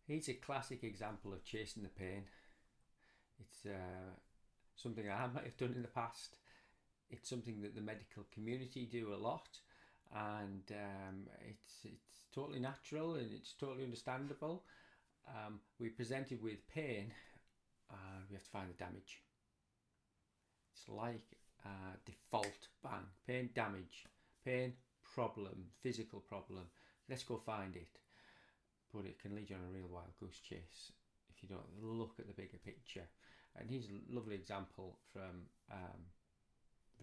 He's a classic example of chasing the pain. It's something I might have done in the past. It's something that the medical community do a lot, and it's totally natural and it's totally understandable. We presented with pain, and we have to find the damage. It's like default bang, pain, damage, pain, problem, physical problem. Let's go find it. But it can lead you on a real wild goose chase if you don't look at the bigger picture. And here's a lovely example from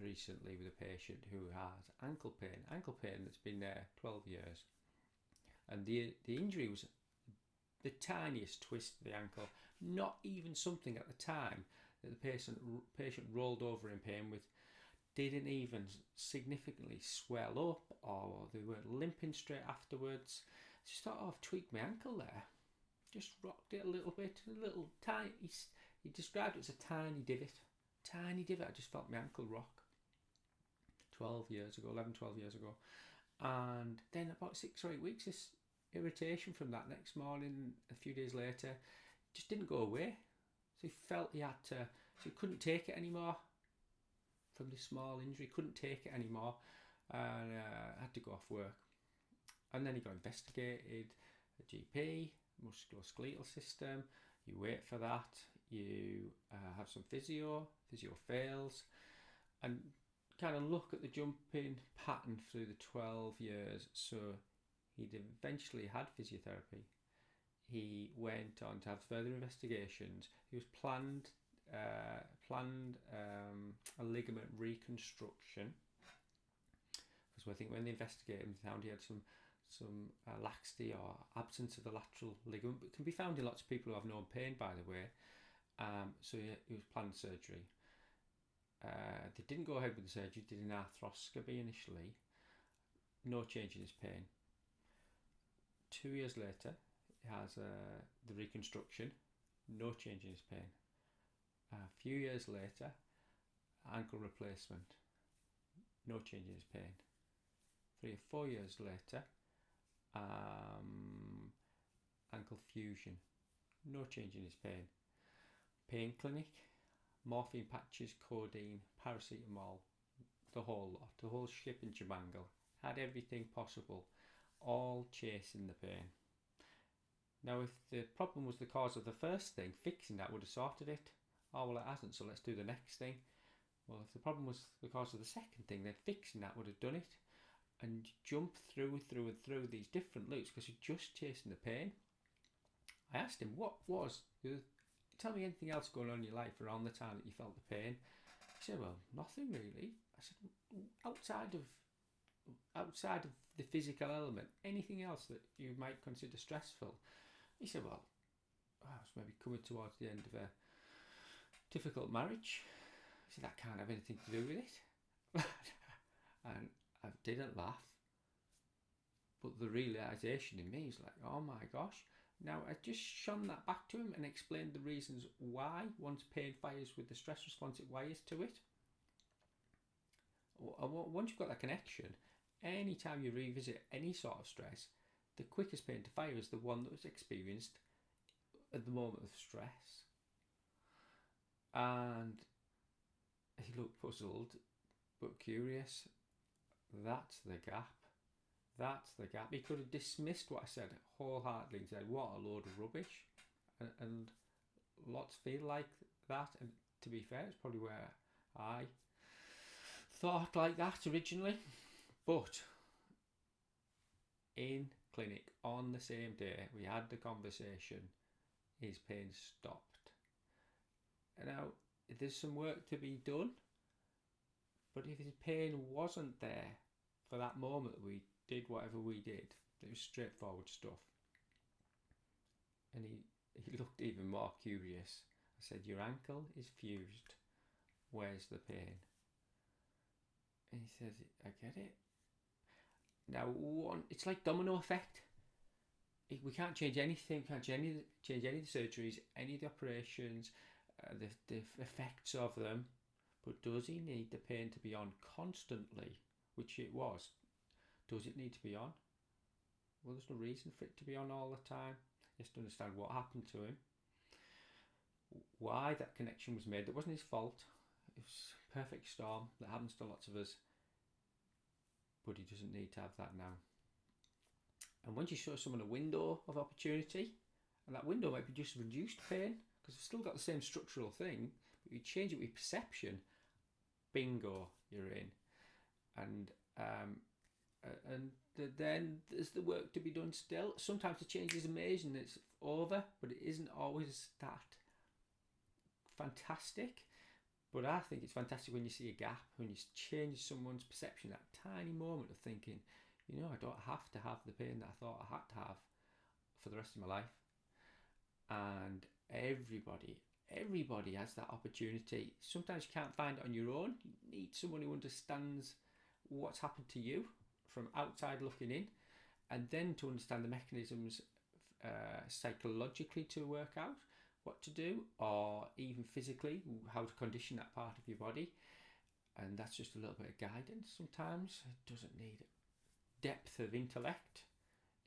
recently with a patient who has ankle pain that's been there 12 years. And the injury was the tiniest twist of the ankle, not even something at the time that the patient rolled over in pain with, didn't even significantly swell up, or they weren't limping straight afterwards. Just thought, oh, I've tweaked my ankle there. Just rocked it a little bit, a little tiny. He described it as a tiny divot. Tiny divot. I just felt my ankle rock. 12 years ago, 11, 12 years ago. And then about 6 or 8 weeks, this irritation from that next morning, a few days later, just didn't go away. So he felt he had to, so he couldn't take it anymore from this small injury, couldn't take it anymore, and had to go off work. And then he got investigated, a GP, musculoskeletal system. You wait for that, you have some physio fails, and kind of look at the jumping pattern through the 12 years. So he'd eventually had physiotherapy. He went on to have further investigations. He was planned a ligament reconstruction, because I think when they investigated him, they found he had some laxity or absence of the lateral ligament, but it can be found in lots of people who have known pain, by the way. So he was planned surgery. They didn't go ahead with the surgery, did an arthroscopy initially. No change in his pain. 2 years later, he has the reconstruction. No change in his pain. A few years later, ankle replacement. No change in his pain. 3 or 4 years later, ankle fusion. No change in his pain. Pain clinic. Morphine patches, codeine, paracetamol, the whole lot, the whole ship and jamangle. Had everything possible, all chasing the pain. Now, if the problem was the cause of the first thing, fixing that would have sorted it. Oh, well, it hasn't, so let's do the next thing. Well, if the problem was the cause of the second thing, then fixing that would have done it. And jump through these different loops because you're just chasing the pain. I asked him, tell me anything else going on in your life around the time that you felt the pain. He said, well, nothing really. I said, outside of the physical element, anything else that you might consider stressful? He said, well, I was maybe coming towards the end of a difficult marriage. He said, that can't have anything to do with it. And I didn't laugh. But the realisation in me is like, oh my gosh. Now, I just shone that back to him and explained the reasons why, once pain fires with the stress response, it wires to it. Once you've got that connection, anytime you revisit any sort of stress, the quickest pain to fire is the one that was experienced at the moment of stress. And he looked puzzled, but curious. That's the gap. That's the gap. He could have dismissed what I said wholeheartedly and said, what a load of rubbish. And lots feel like that. And to be fair, it's probably where I thought like that originally. But in clinic on the same day, we had the conversation, his pain stopped. And now, there's some work to be done. But if his pain wasn't there for that moment, we did whatever we did. It was straightforward stuff. And he looked even more curious. I said, your ankle is fused. Where's the pain? And he says, I get it. Now, it's like domino effect. We can't change anything. We can't change any of the surgeries, any of the operations, the effects of them. But does he need the pain to be on constantly? Which it was. Does it need to be on? Well, there's no reason for it to be on all the time. He has to understand what happened to him, why that connection was made. That wasn't his fault. It was a perfect storm that happens to lots of us, but he doesn't need to have that now. And once you show someone a window of opportunity, and that window might be just reduced pain, because it's still got the same structural thing, but you change it with perception, bingo, you're in. And then there's the work to be done still. Sometimes the change is amazing, it's over, but it isn't always that fantastic. But I think it's fantastic when you see a gap, when you change someone's perception, that tiny moment of thinking, you know, I don't have to have the pain that I thought I had to have for the rest of my life. And everybody has that opportunity. Sometimes you can't find it on your own. You need someone who understands what's happened to you from outside looking in, and then to understand the mechanisms psychologically to work out what to do, or even physically how to condition that part of your body. And that's just a little bit of guidance. Sometimes it doesn't need depth of intellect,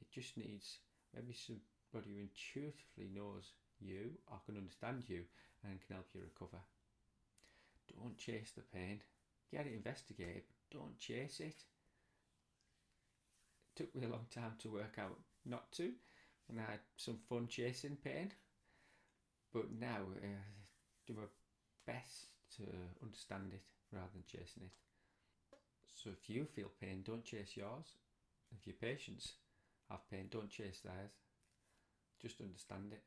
it just needs maybe somebody who intuitively knows you or can understand you and can help you recover. Don't chase the pain. Get it investigated, but don't chase it. It took me a long time to work out not to, and I had some fun chasing pain, but now do my best to understand it rather than chasing it. So if you feel pain, don't chase yours. If your patients have pain, don't chase theirs. Just understand it.